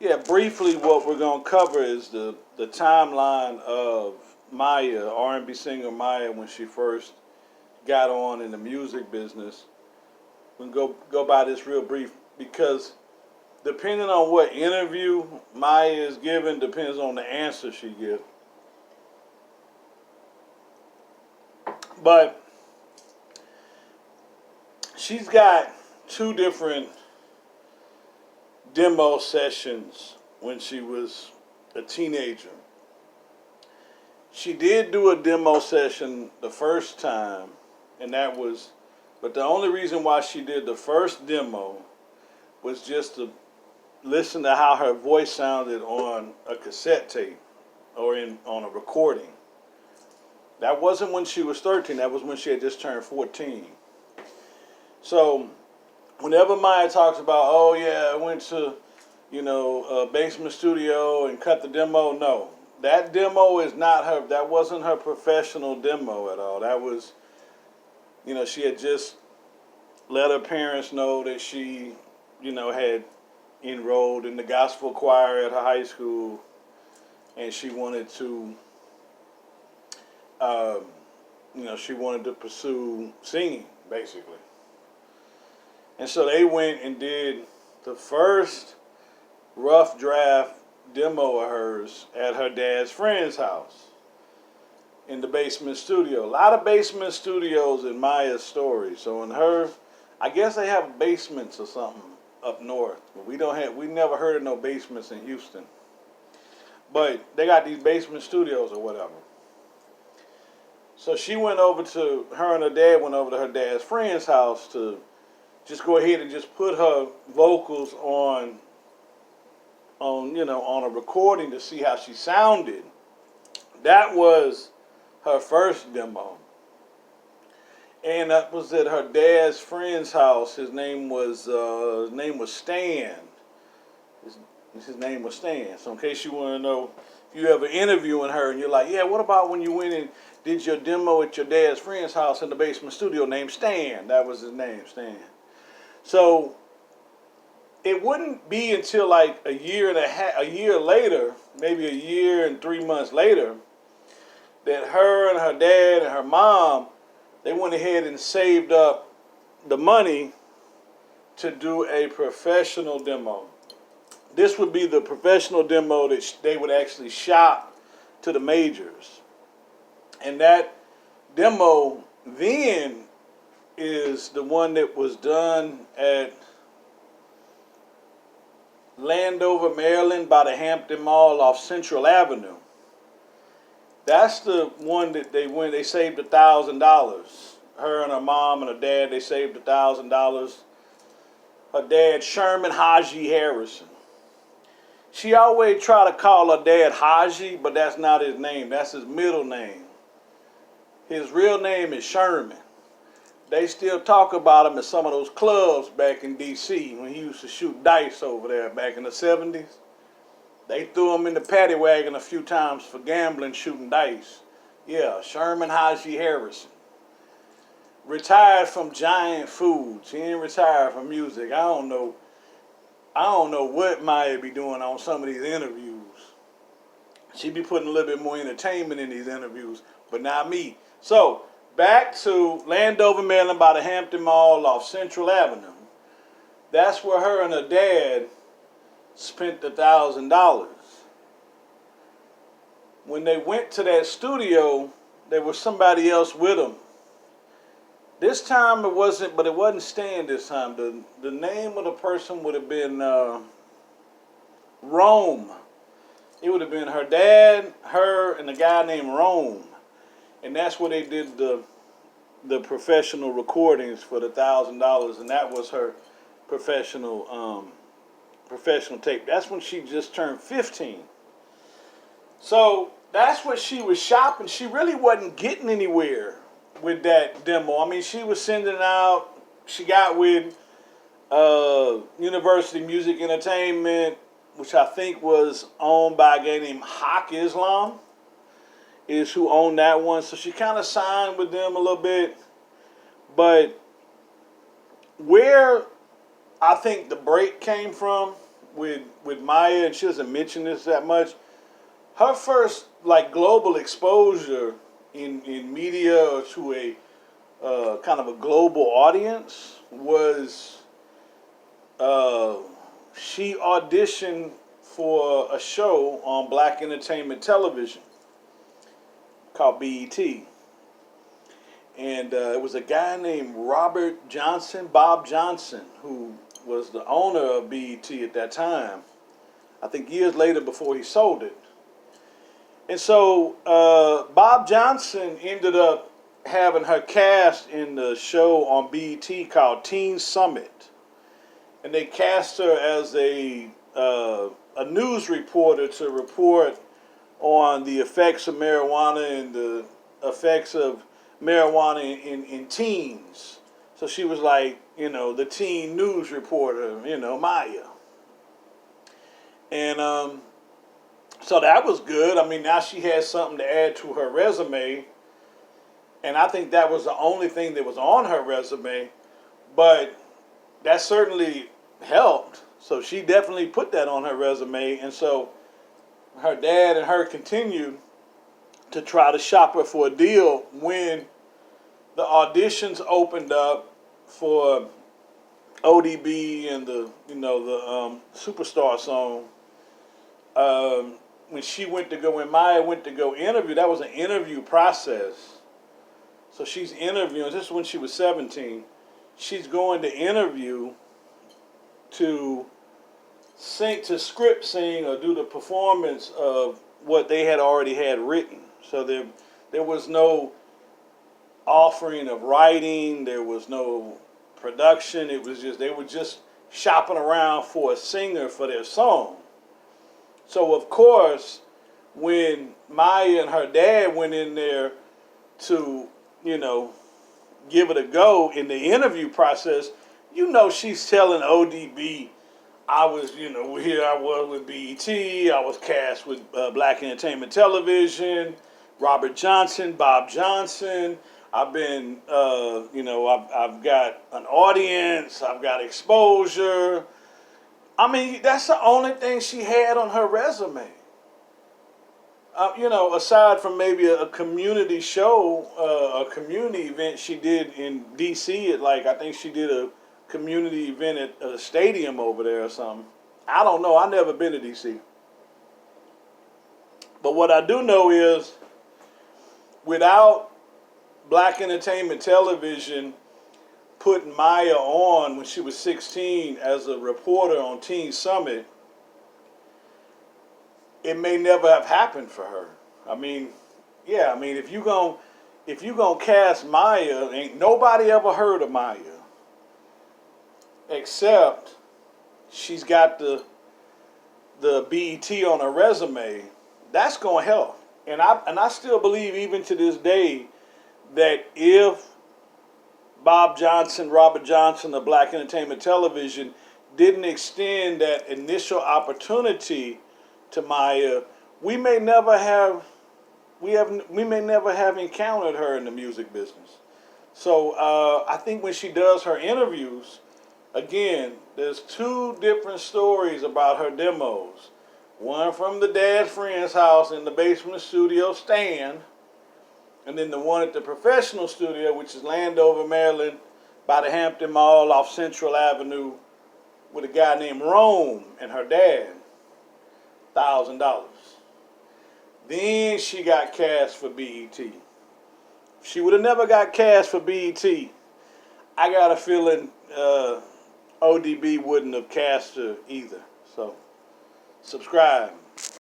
Yeah, briefly, what we're gonna cover is the timeline of Maya, R&B singer Maya, when she first got on in the music business. We can go by this real brief because depending on what interview Maya is given, depends on the answer she gives. But she's got two different demo sessions when she was a teenager. She did do a demo session the first time, and that was, but the only reason why she did the first demo was just to listen to how her voice sounded on a cassette tape or on a recording. That wasn't when she was 13, that was when she had just turned 14. So whenever Maya talks about, oh yeah, I went to, a basement studio and cut the demo, no. That demo is not her, that wasn't her professional demo at all. That was, she had just let her parents know that she, had enrolled in the gospel choir at her high school, and she wanted to, she wanted to pursue singing, basically. And so they went and did the first rough draft demo of hers at her dad's friend's house in the basement studio. A lot of basement studios in Maya's story. So in her, I guess they have basements or something up north. But we never heard of no basements in Houston. But they got these basement studios or whatever. So her and her dad went over to her dad's friend's house to just go ahead and just put her vocals on a recording to see how she sounded. That was her first demo. And that was at her dad's friend's house. His name was Stan. His name was Stan. So in case you want to know, if you ever interviewing her and you're like, yeah, what about when you went and did your demo at your dad's friend's house in the basement studio named Stan? That was his name, Stan. So it wouldn't be until like a year later, maybe a year and 3 months later, that her and her dad and her mom, they went ahead and saved up the money to do a professional demo. This would be the professional demo that they would actually shop to the majors. And that demo then is the one that was done at Landover, Maryland, by the Hampton Mall off Central Avenue. That's the one that they saved $1,000. Her and her mom and her dad, they saved $1,000. Her dad, Sherman Haji Harrison. She always tried to call her dad Haji, but that's not his name. That's his middle name. His real name is Sherman. They still talk about him at some of those clubs back in D.C. when he used to shoot dice over there back in the 70s. They threw him in the paddy wagon a few times for gambling, shooting dice. Yeah, Sherman Haji Harrison. Retired from Giant Foods. He ain't retired from music. I don't know what Maya be doing on some of these interviews. She be putting a little bit more entertainment in these interviews, but not me. So, back to Landover, Maryland by the Hampton Mall off Central Avenue. That's where her and her dad spent $1,000. When they went to that studio, there was somebody else with them. This time it wasn't Stan this time. The name of the person would have been Rome. It would have been her dad, her, and a guy named Rome. And that's where they did the professional recordings for the $1,000, and that was her professional tape. That's when she just turned 15. So that's what she was shopping. She really wasn't getting anywhere with that demo. I mean, she was sending out. She got with University Music Entertainment, which I think was owned by a guy named Hawk Islam, is who owned that one. So she kind of signed with them a little bit. But where I think the break came from with Maya, and she doesn't mention this that much. Her first like global exposure in media or to a kind of a global audience was uh, she auditioned for a show on Black Entertainment Television called BET. And it was a guy named Robert Johnson, Bob Johnson, who was the owner of BET at that time. I think years later before he sold it. And so Bob Johnson ended up having her cast in the show on BET called Teen Summit. And they cast her as a news reporter to report on the effects of marijuana and the effects of marijuana in teens. So she was like, the teen news reporter, Maya. And so that was good. I mean, now she has something to add to her resume. And I think that was the only thing that was on her resume. But that certainly helped. So she definitely put that on her resume. And so her dad and her continued to try to shop her for a deal when the auditions opened up for ODB and the Superstar song. When Maya went to go interview, that was an interview process. So she's interviewing. This is when she was 17. She's going to interview to script sing or do the performance of what they had already had written. So there was no offering of writing, there was no production. It was just, they were just shopping around for a singer for their song. So of course, when Maya and her dad went in there to, give it a go in the interview process, she's telling ODB, I was, here I was with BET, I was cast with Black Entertainment Television, Robert Johnson, Bob Johnson, I've been, I've got an audience, I've got exposure. I mean, that's the only thing she had on her resume. Aside from maybe a community show, a community event she did in D.C. I think she did a community event at a stadium over there or something. I don't know. I've never been to D.C. But what I do know is without Black Entertainment Television putting Maya on when she was 16 as a reporter on Teen Summit, it may never have happened for her. I mean, if you gonna cast Maya, ain't nobody ever heard of Maya, except she's got the BET on her resume. That's gonna help, and I still believe even to this day that if Bob Johnson, Robert Johnson of Black Entertainment Television didn't extend that initial opportunity to Maya, we may never have encountered her in the music business. So I think when she does her interviews, again, there's two different stories about her demos. One from the dad's friend's house in the basement studio stand, and then the one at the professional studio, which is Landover, Maryland, by the Hampton Mall off Central Avenue, with a guy named Rome and her dad. $1,000. Then she got cast for BET. If she would have never got cast for BET, I got a feeling ODB wouldn't have cast her either. So, subscribe.